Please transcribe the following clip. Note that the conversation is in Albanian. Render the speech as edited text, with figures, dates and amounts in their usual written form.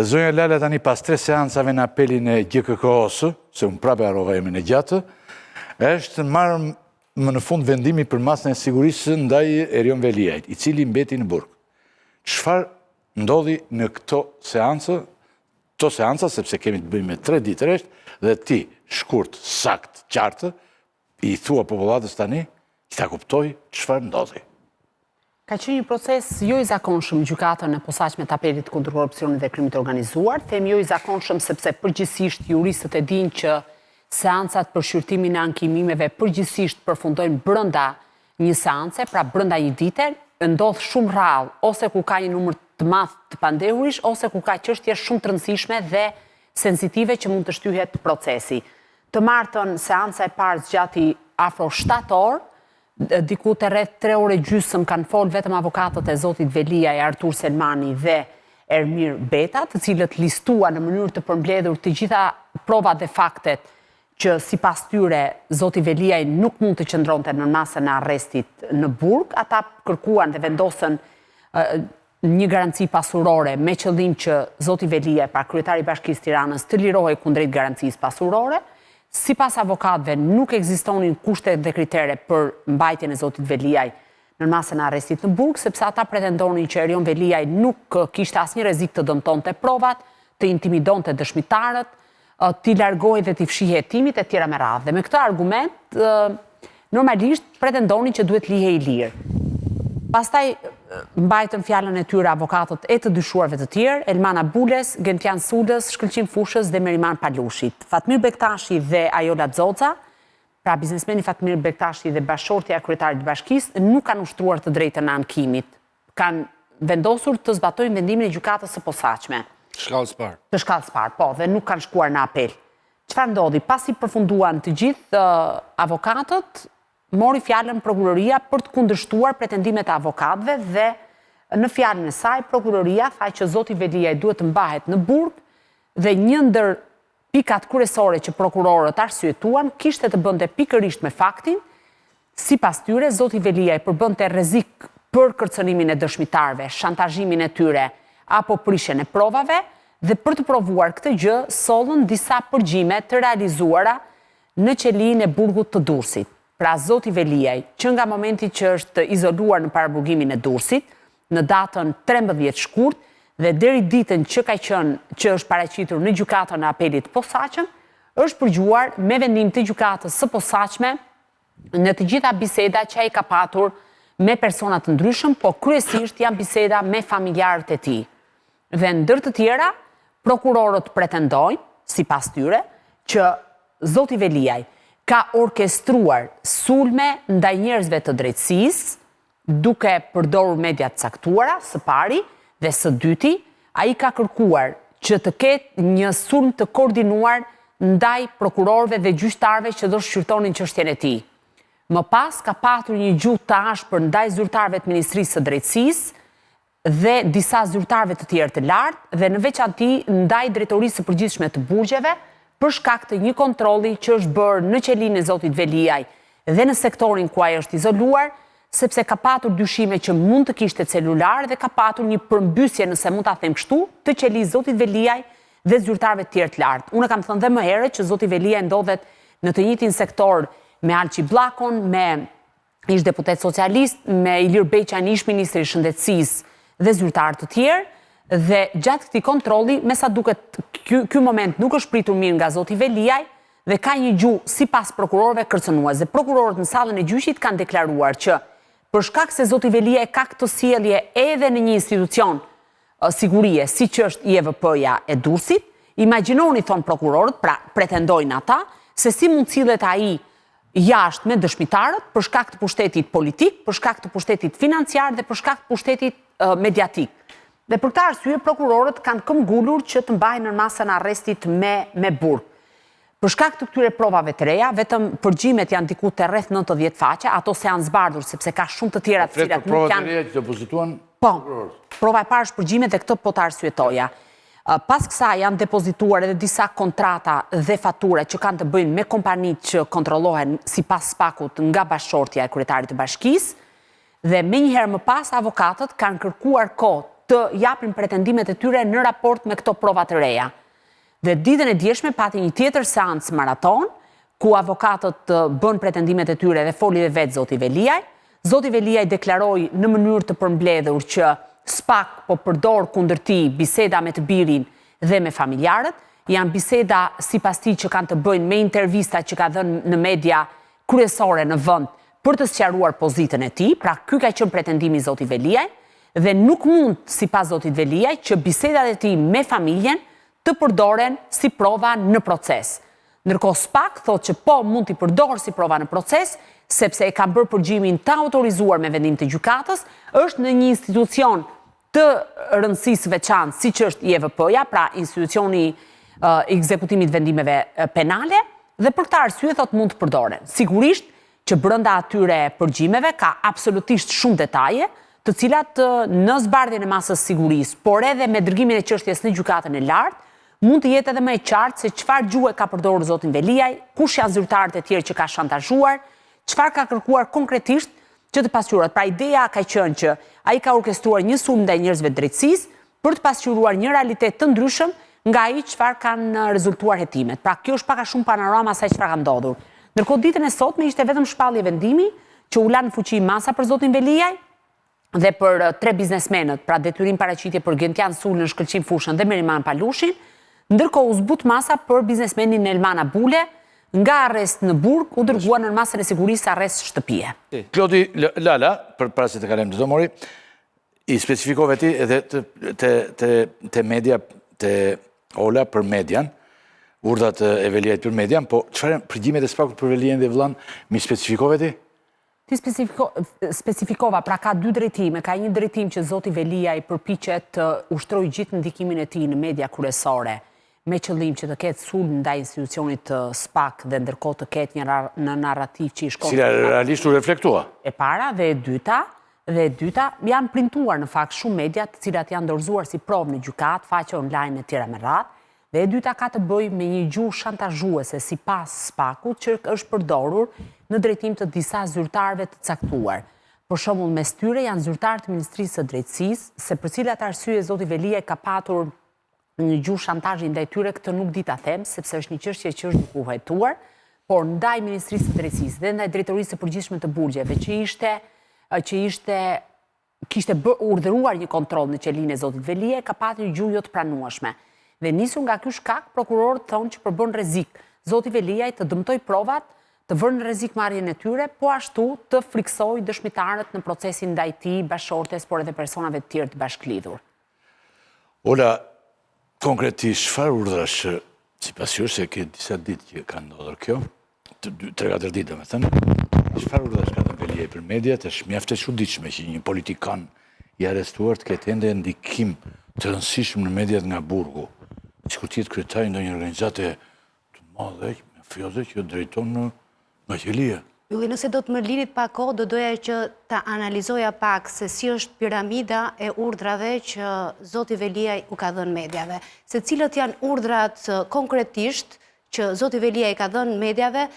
Zonja Lala tani pas 3 seancave në apelin e GKK-os, se unë prape arrova emrin e gjatë, është marrë më në fund vendimi për masën e sigurisë ndaj Erion Veliajt, i cili mbeti në burg. Çfarë ndodhi në këto seanca, sepse kemi të bëjmë me 3 ditë rresht, dhe ti, shkurt, sakt, qartë, i thua popullatës tani, i ta kuptoj çfarë ndodhi. Ka qenë një proces jo i zakonshëm gjykatën e posaçme të apelit kundër korrupsionit dhe krimit të organizuar, them jo i zakonshëm sepse përgjithsisht juristët e dinë që seancat për shqyrtimin e ankimimeve përgjithsisht përfundojnë brenda një seance, pra brenda një dite, ndodh shumë rrallë, ose ku ka një numër të madh të pandehurish, ose ku ka çështje shumë të rëndësishme dhe sensitive që mund të shtyhet procesi. Të martën seanca e parë zgjati afro 7 orë, diku të rreth 3 orë gjysmë kanë folë vetëm avokatët e zotit Veliaj, Artur Selmani dhe Ermir Beta, të cilët listuan në mënyrë të përmbledhur të gjitha provat dhe faktet që sipas tyre zoti Veliaj nuk mund të qëndronte në masën e arrestit në burg. Ata kërkuan dhe vendosën një garanci pasurore me qëllim që zoti Veliaj, pra kryetari i Bashkisë Tiranës, të lirohej kundrejt garancisë pasurore. Sipas avokatëve nuk ekzistonin kushte dhe kritere për mbajtjen e zotit Veliaj në masën e arrestit në burg, sepse ata pretendonin që Erion Veliaj nuk kishte asnjë rrezik të dëmtonte provat, të intimidonte dëshmitarët, t'i largohej dhe t'i fshihej hetimit e tjera me radhë. Dhe me këtë argument, normalisht pretendonin që duhet lihej i lirë. Pastaj mbajtën fjalën e tyre avokatët e të dyshuarve të tjerë, Elmana Bules, Gentian Sulës, Shkëlqim Fushës dhe Meriman Palushit. Fatmir Bektashi dhe Ajola Xoxa, pra biznesmeni Fatmir Bektashi dhe bashortja e kryetarit të bashkisë, nuk kanë ushtruar të drejtën e ankimit. Kanë vendosur të zbatojnë vendimin e gjykatës së posaçme. Shkallës parë. Të shkallës parë, po, dhe nuk kanë shkuar në apel. Çfarë ndodhi? Pasi përfunduan të gjithë avokatët, mori fjalën prokuroria për të kundërshtuar pretendimet e avokatëve dhe në fjalën e saj prokuroria tha që zoti Veliaj duhet të mbahet në burg dhe një ndër pikat kryesore që prokurorët arsyetuan kishte të bënte pikërisht me faktin, sipas tyre zoti Veliaj përbënte rrezik për kërcënimin e dëshmitarëve, shantazhimin e tyre apo prishjen e provave dhe për të provuar këtë gjë sollën disa përgjime të realizuara në qelinë e burgut të Durrësit. Pra zoti Veliaj, që nga momenti që është izoluar në paraburgimin e Durrësit, në datën 13 shkurt dhe deri ditën që është paraqitur në gjykatën e apelit posaçëm, është përgjuar me vendim të gjykatës së posaçme në të gjitha biseda që ai ka patur me persona të ndryshëm, po kryesisht janë biseda me familjarët e tij. Dhe ndër të tjera, prokurorët pretendojnë, sipas tyre, që zoti Veliaj ka orkestruar sulme ndaj njerëzve të drejtësisë, duke përdorur media të caktuara, së pari, dhe së dyti, ai ka kërkuar që të ketë një sulm të koordinuar ndaj prokurorëve dhe gjyqtarëve që do shqyrtonin çështjen e tij. Më pas ka patur një gjuhë të ashpër ndaj zyrtarëve të Ministrisë së Drejtësisë dhe disa zyrtarëve të tjerë të lartë dhe në veçanti ndaj Drejtorisë së Përgjithshme të Burgjeve, për shkak të një kontrolli që është bërë në qelinë e zotit Veliaj dhe në sektorin ku ai është izoluar, sepse ka patur dyshime që mund të kishte celular dhe ka patur një përmbysje, nëse mund ta them kështu, të qelisë zotit Veliaj dhe zyrtarëve të tjerë të lartë. Unë kam thënë dhe më herët që zoti Veliaj ndodhet në të njëjtin sektor me Alçi Bllakon, me ish deputet socialist, me Ilir Beqan, ish ministri i shëndetësisë dhe zyrtarë të tjerë. Dhe gjatë këtij kontrolli, me sa duket ky moment nuk është pritur mirë nga zoti Veliaj dhe ka një gjuhë sipas prokurorëve kërcënuese. Prokurorët në sallën e gjyqit kanë deklaruar që për shkak se zoti Veliaj ka këtë sjellje edhe në një institucion sigurie, siç është IEVP-ja e Durrësit, imagjinoni thon prokurorët, pra pretendojnë ata, se si mund sillet ai jashtë me dëshmitarët për shkak të pushtetit politik, për shkak të pushtetit financiar dhe për shkak të pushtetit mediatik. Dhe për këtë arsye prokurorët kanë këmbgulur që të mbajnë në masën e arrestit me burg. Për shkak të këtyre provave të reja, vetëm përgjimet janë diku të rreth 90 faqe, ato se janë zbardhur sepse ka shumë të tjera të cilat nuk janë. Provat e reja që depozituan? Po, prova e parë është përgjimet dhe këtë po të arsyetoja. Pas kësaj janë depozituar edhe disa kontrata dhe fatura që kanë të bëjnë me kompanitë që kontrollohen sipas spakut nga bashkëshortja e kryetarit të bashkisë dhe menjëherë më pas avokatët kanë kërkuar kohë të japin pretendimet e tyre në raport me këto prova të reja. Dhe ditën e djeshme pati një tjetër seancë maraton, ku avokatët bën pretendimet e tyre dhe foli dhe vetë Zoti Veliaj. Zoti Veliaj deklaroi në mënyrë të përmbledhur që SPAK po përdor kundër tij biseda me të birin dhe me familjarët. Janë biseda sipas tij që kanë të bëjnë me intervista që ka dhënë në media kryesore në vend për të sqaruar pozitën e tij. Pra ky ka qenë pretendimi i Zotit Veliaj dhe nuk mund sipas Zotit Veliaj që bisedat e tij me familjen të përdoren si prova në proces. Ndërkohë SPAK thotë që po mund t'i përdorë si prova në proces, sepse e ka bërë përgjimin të autorizuar me vendim të gjykatës, është në një institucion të rëndësisë veçantë, siç është IEVP-ja, pra institucioni ekzekutimit vendimeve penale, dhe për këtë arsye thotë mund të përdoren. Sigurisht që brenda atyre përgjimeve ka absolutisht shumë detaje, të cilat në zbardhjen e masës sigurisë, por edhe me dërgimin e çështjes në gjykatën e lartë, mund të jetë edhe më e qartë se çfarë gjuhë ka përdorur Zoti Veliaj, kush janë zyrtarët e tjerë që ka shantazhuar, çfarë ka kërkuar konkretisht që të pasqyrohet. Pra ideja ka qenë që ai ka orkestruar një sulm ndaj njerëzve të drejtësisë për të pasqyruar një realitet të ndryshëm nga ai çfarë kanë rezultuar hetimet. Pra kjo është pak a shumë panorama asaj çfarë ka ndodhur. Ndërkohë ditën e sotme ishte vetëm shpallje vendimi që u la në fuqi masa për Zotin Veliaj dhe për 3 biznesmenët, pra detyrim paraqitje për Gentian Sulën, Shkëlqim Fushën dhe Meriman Palushin. Ndërkohë u zbut masa për biznesmenin Elman Abule, nga arrest në Burg u dërguar në masën e sigurisë arrest shtëpie. Klodi Lala, për para se të kalem të domori, i specifikove ti edhe të media, të Ola për median, urdhat e Veliajt për median, po çfarë përgjimet e SPAK-ut për Veliajin dhe vëllain, mi specifikove ti? Ti specifikova, pra ka 2 drejtime, ka një drejtim që Zoti Veliaj përpiqet të ushtrojë gjithë ndikimin e tij në media kryesore, me qëllim që të ketë sulm ndaj institucionit SPAK dhe ndërkohë të ketë një narrativ që i shkon. Cila realisht u reflektua. E para dhe e dyta janë printuar në fakt shumë media të cilat janë dorëzuar si provë në gjykat, faqe online e tjera me radhë. Dhe e dyta ka të bëjë me një gjuhë shantazhuese sipas SPAK-ut që është përdorur në drejtim të disa zyrtarëve të caktuar. Për shembull, mes tyre janë zyrtarë të Ministrisë së Drejtësisë, se për cilat arsye Zoti Veliaj ka patur një gjuhë shantazhi ndaj tyre, këtë nuk di ta them, sepse është një çështje që është duke u vajtuar, por ndaj Ministrisë së Drejtësisë dhe ndaj Drejtorisë së Përgjithshme të Burgjeve, kishte urdhëruar një kontroll në qelinë e Zotit Veliaj, ka patur një gjuhë jo të pranueshme. Dhe nisur nga ky shkak, prokurorët thonë që përbën rrezik Zoti Veliaj të dëmtoj provat, të vënë në rrezik marrjen e tyre, po ashtu të friksoj dëshmitarët në procesin ndaj tij, bashkëshortes, por edhe personave të tjerë të bashklidhur. Ola, konkretisht, çfarë urdhrash, sipas jush se ke disa ditë që ka ndodhur kjo, 3-4 ditë domethënë, çfarë urdhrash ka dhënë Veliaj për mediat, është mjaft e çuditshme që një politikan i arrestuar të ketë ende ndikim të rëndësishëm në mediat nga Burgu, sikur të jetë kryetari ndonjë organizate të madhe, mafioze që drejton nga qelia. Ylli, nëse do të më lirit pak kohë, do doja që ta analizoja pak se si është piramida e urdhrave që Zoti Veliaj u ka dhënë mediave. Se cilët janë urdhrat konkretisht që Zoti Veliaj ka dhënë mediave